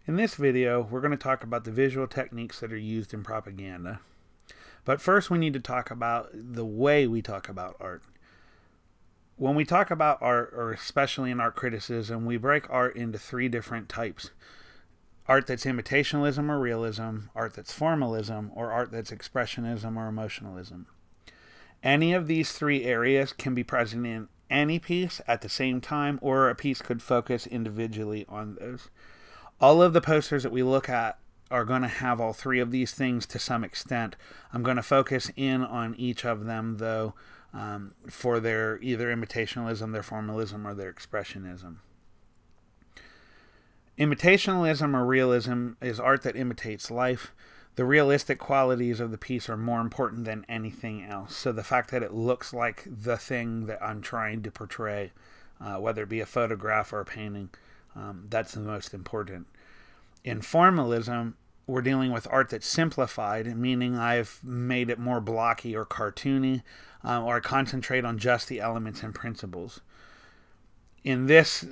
In this video, we're going to talk about the visual techniques that are used in propaganda. But first, we need to talk about the way we talk about art. When we talk about art, or especially in art criticism, we break art into three different types. Art that's imitationalism or realism, art that's formalism, or art that's expressionism or emotionalism. Any of these three areas can be present in any piece at the same time, or a piece could focus individually on those. All of the posters that we look at are going to have all three of these things to some extent. I'm going to focus in on each of them, though, for their either imitationalism, their formalism, or their expressionism. Imitationalism or realism is art that imitates life. The realistic qualities of the piece are more important than anything else. So the fact that it looks like the thing that I'm trying to portray, whether it be a photograph or a painting, that's the most important. In formalism, we're dealing with art that's simplified, meaning I've made it more blocky or cartoony, or I concentrate on just the elements and principles. In this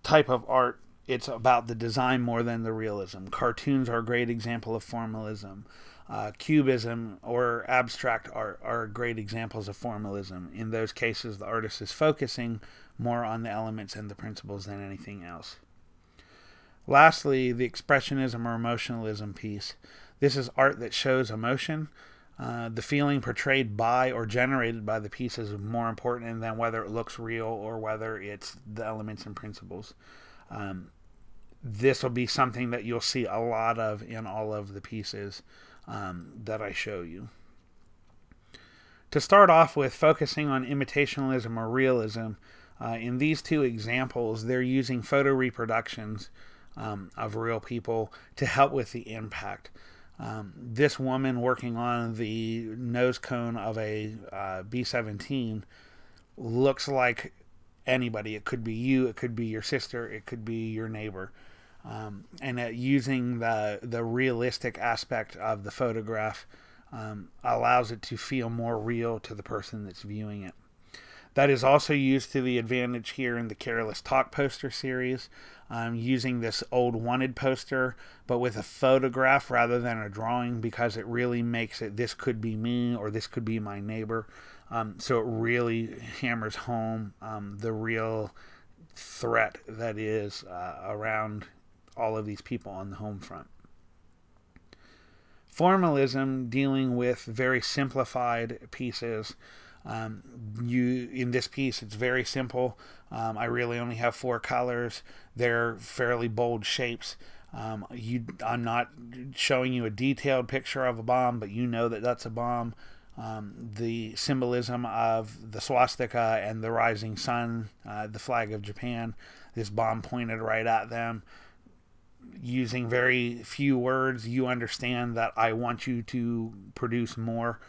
type of art, it's about the design more than the realism. Cartoons are a great example of formalism. Cubism or abstract art are great examples of formalism. In those cases, the artist is focusing more on the elements and the principles than anything else. Lastly, the expressionism or emotionalism piece. This is art that shows emotion. The feeling portrayed by or generated by the piece is more important than whether it looks real or whether it's the elements and principles. This will be something that you'll see a lot of in all of the pieces that I show you. To start off with, focusing on imitationalism or realism, in these two examples, they're using photo reproductions of real people to help with the impact. This woman working on the nose cone of a B-17 looks like anybody. It could be you, it could be your sister, it could be your neighbor. And using the realistic aspect of the photograph allows it to feel more real to the person that's viewing it. That is also used to the advantage here in the Careless Talk poster series, using this old wanted poster, but with a photograph rather than a drawing, because it really makes it, this could be me or this could be my neighbor. So it really hammers home the real threat that is around all of these people on the home front. Formalism, dealing with very simplified pieces. In this piece, it's very simple. I really only have 4 colors. They're fairly bold shapes. I'm not showing you a detailed picture of a bomb, but you know that that's a bomb. The symbolism of the swastika and the rising sun, the flag of Japan, this bomb pointed right at them. Using very few words, you understand that I want you to produce more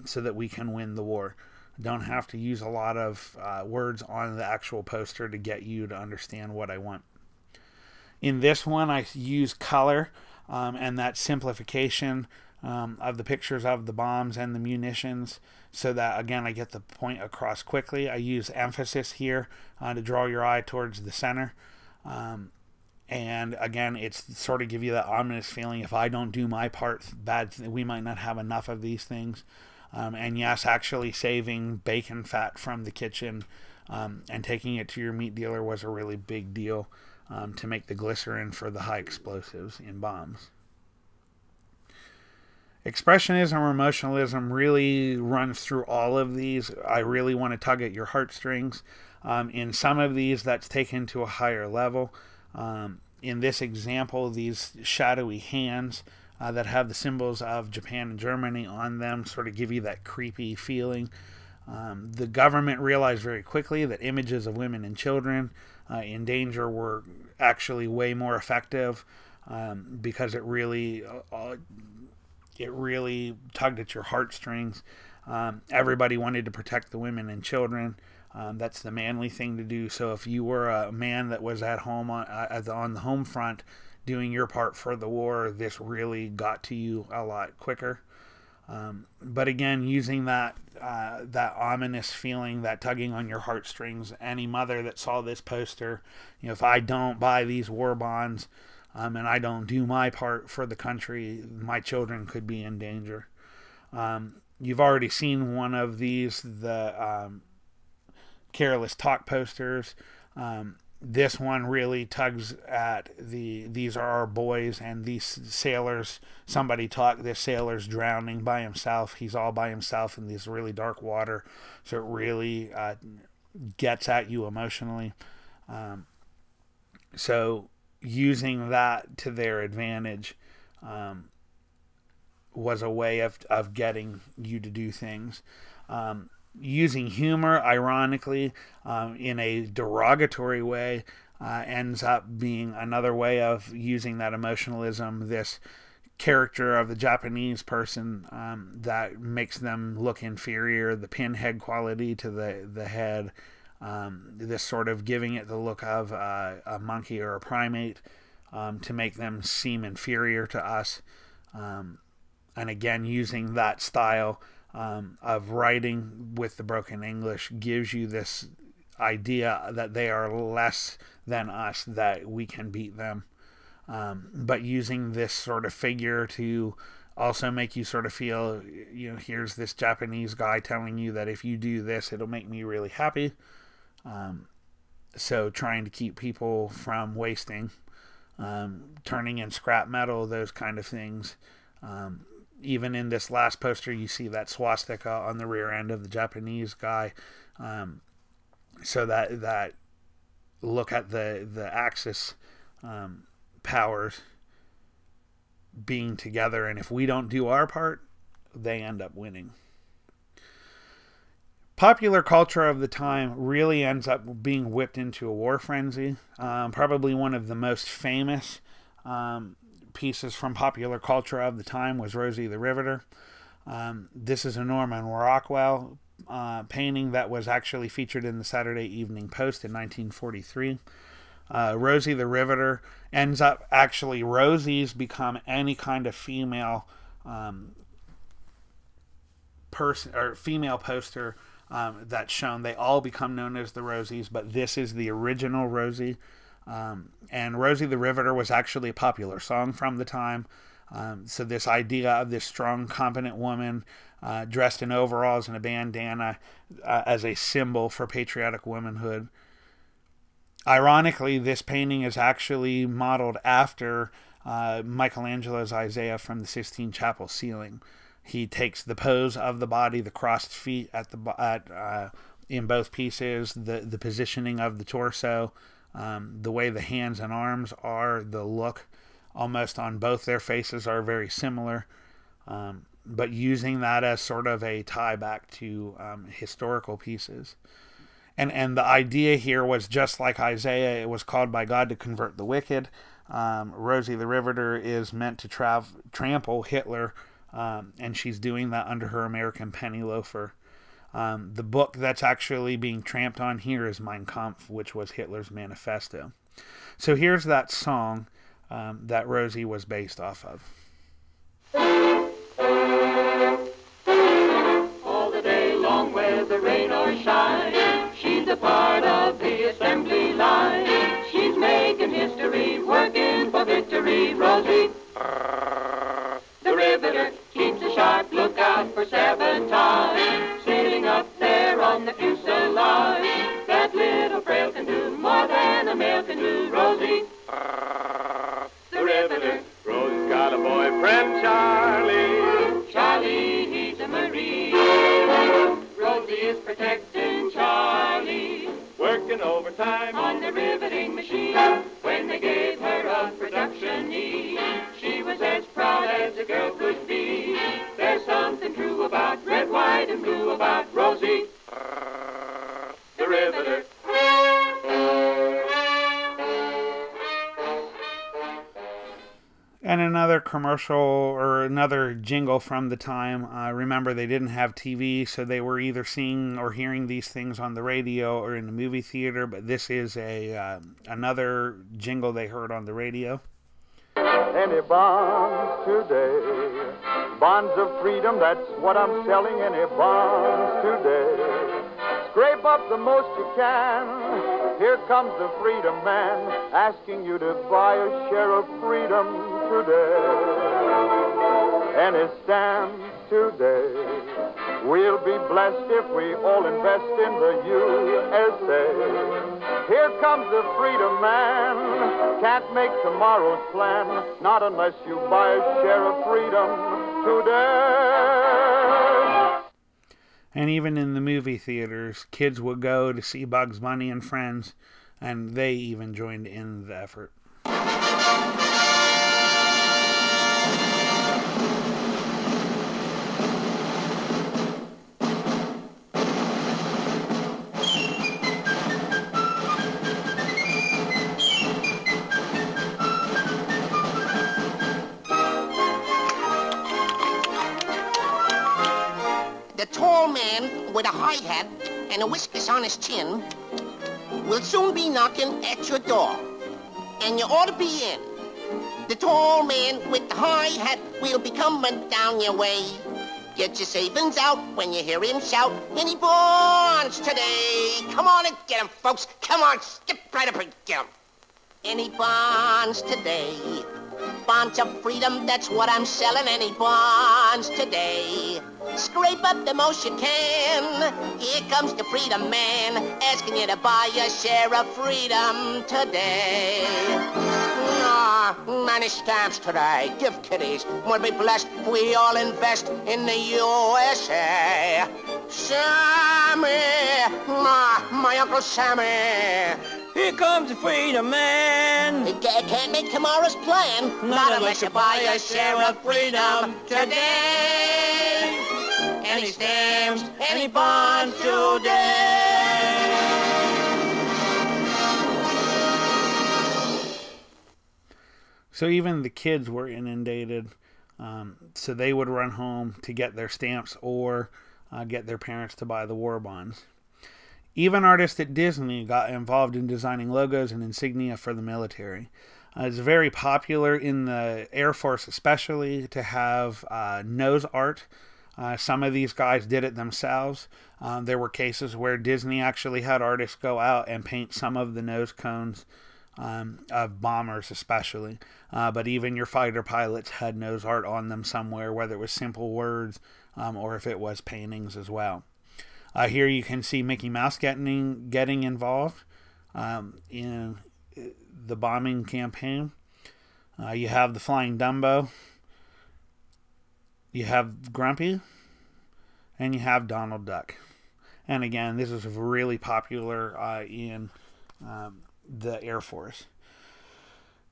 so that we can win the war. Don't have to use a lot of words on the actual poster to get you to understand what I want. In this one, I use color and that simplification of the pictures of the bombs and the munitions, so that, again, I get the point across quickly. I use emphasis here to draw your eye towards the center. And again, it's sort of give you that ominous feeling. If I don't do my part, we might not have enough of these things. And yes, actually saving bacon fat from the kitchen and taking it to your meat dealer was a really big deal to make the glycerin for the high explosives in bombs. Expressionism or emotionalism really runs through all of these. I really want to tug at your heartstrings. In some of these, that's taken to a higher level. In this example, these shadowy hands that have the symbols of Japan and Germany on them sort of give you that creepy feeling. The government realized very quickly that images of women and children in danger were actually way more effective because it really tugged at your heartstrings. Everybody wanted to protect the women and children. That's the manly thing to do. So if you were a man that was at home on the home front doing your part for the war, this really got to you a lot quicker. But again, using that ominous feeling, that tugging on your heartstrings. Any mother that saw this poster, if I don't buy these war bonds, and I don't do my part for the country, my children could be in danger. You've already seen one of these, the careless talk posters. This one really tugs at these are our boys, and these sailors, this sailor's drowning by himself. He's all by himself in this really dark water. So it really gets at you emotionally. So using that to their advantage was a way of getting you to do things. Using humor, ironically, in a derogatory way, ends up being another way of using that emotionalism, this character of the Japanese person that makes them look inferior, the pinhead quality to the head, this sort of giving it the look of a monkey or a primate, to make them seem inferior to us. And again, using that style of writing with the broken English gives you this idea that they are less than us, that we can beat them. But using this sort of figure to also make you sort of feel, here's this Japanese guy telling you that if you do this, it'll make me really happy. So trying to keep people from wasting, turning in scrap metal, those kind of things. Even in this last poster, you see that swastika on the rear end of the Japanese guy. So that look at the Axis powers being together, and if we don't do our part, they end up winning. Popular culture of the time really ends up being whipped into a war frenzy. Probably one of the most famous pieces from popular culture of the time was Rosie the Riveter. This is a Norman Rockwell painting that was actually featured in the Saturday Evening Post in 1943. Rosie the Riveter ends up actually, Rosies become any kind of female person or female poster that's shown. They all become known as the Rosies, but this is the original Rosie. And Rosie the Riveter was actually a popular song from the time. So this idea of this strong, competent woman dressed in overalls and a bandana as a symbol for patriotic womanhood. Ironically, this painting is actually modeled after Michelangelo's Isaiah from the Sistine Chapel ceiling. He takes the pose of the body, the crossed feet in both pieces, the positioning of the torso, the way the hands and arms are, the look almost on both their faces are very similar, but using that as sort of a tie back to historical pieces. And the idea here was just like Isaiah, it was called by God to convert the wicked. Rosie the Riveter is meant to trample Hitler, and she's doing that under her American penny loafer. The book that's actually being tramped on here is Mein Kampf, which was Hitler's manifesto. So here's that song that Rosie was based off of. All the day long, whether rain or shine, she's a part of the assembly line. She's making history, working for victory. Rosie the Riveter keeps a sharp lookout for sabotage, sitting up there on the fuselage. That little frail can do more than a male can do. Rosie the Riveter. Rose's got a boyfriend, Charlie. Charlie, he's a Marine. Rosie is protecting Charlie, Working overtime on the riveting machine. When they gave her a production E, she was as proud as a girl could be. There's something true about red, white, and blue about Rosie the Riveter. And another commercial or another jingle from the time. Remember, they didn't have TV, so they were either seeing or hearing these things on the radio or in the movie theater. But this is another jingle they heard on the radio. Any bonds today, bonds of freedom, that's what I'm selling. Any bonds today, scrape up the most you can. Here comes the freedom man asking you to buy a share of freedom today. And it stands today. We'll be blessed if we all invest in the USA. Here comes the freedom man. Can't make tomorrow's plan, not unless you buy a share of freedom today. And even in the movie theaters, kids would go to see Bugs Bunny and Friends, and they even joined in the effort. The tall man with a high hat and a whiskers on his chin will soon be knocking at your door, and you ought to be in. The tall man with the high hat will be coming down your way. Get your savings out when you hear him shout, any bonds today? Come on and get 'em, folks. Come on, skip right up and get 'em. Any bonds today? Bonds of freedom, that's what I'm selling. Any bonds today? Scrape up the most you can. Here comes the freedom man, asking you to buy a share of freedom today. Many stamps today. Give kiddies. We'll be blessed if we all invest in the USA. Sammy, my Uncle Sammy. Here comes the freedom man. Can't make tomorrow's plan, not unless you buy a share of freedom today. Any stamps, any bonds today. So even the kids were inundated, so they would run home to get their stamps or get their parents to buy the war bonds. Even artists at Disney got involved in designing logos and insignia for the military. It's very popular in the Air Force especially to have nose art. Some of these guys did it themselves. There were cases where Disney actually had artists go out and paint some of the nose cones of bombers especially. But even your fighter pilots had nose art on them somewhere, whether it was simple words or if it was paintings as well. Here you can see Mickey Mouse getting involved in the bombing campaign. You have the Flying Dumbo. You have Grumpy. And you have Donald Duck. And again, this is really popular in the Air Force.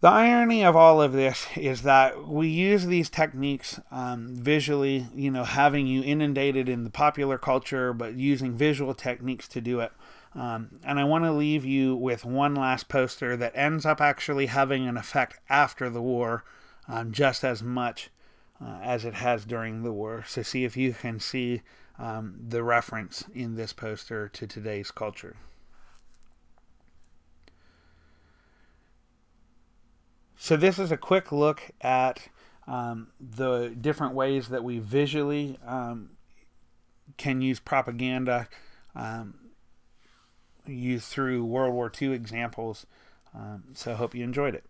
The irony of all of this is that we use these techniques visually, having you inundated in the popular culture, but using visual techniques to do it. And I want to leave you with one last poster that ends up actually having an effect after the war, just as much as it has during the war. So see if you can see the reference in this poster to today's culture. So this is a quick look at the different ways that we visually can use propaganda used through World War II examples. So I hope you enjoyed it.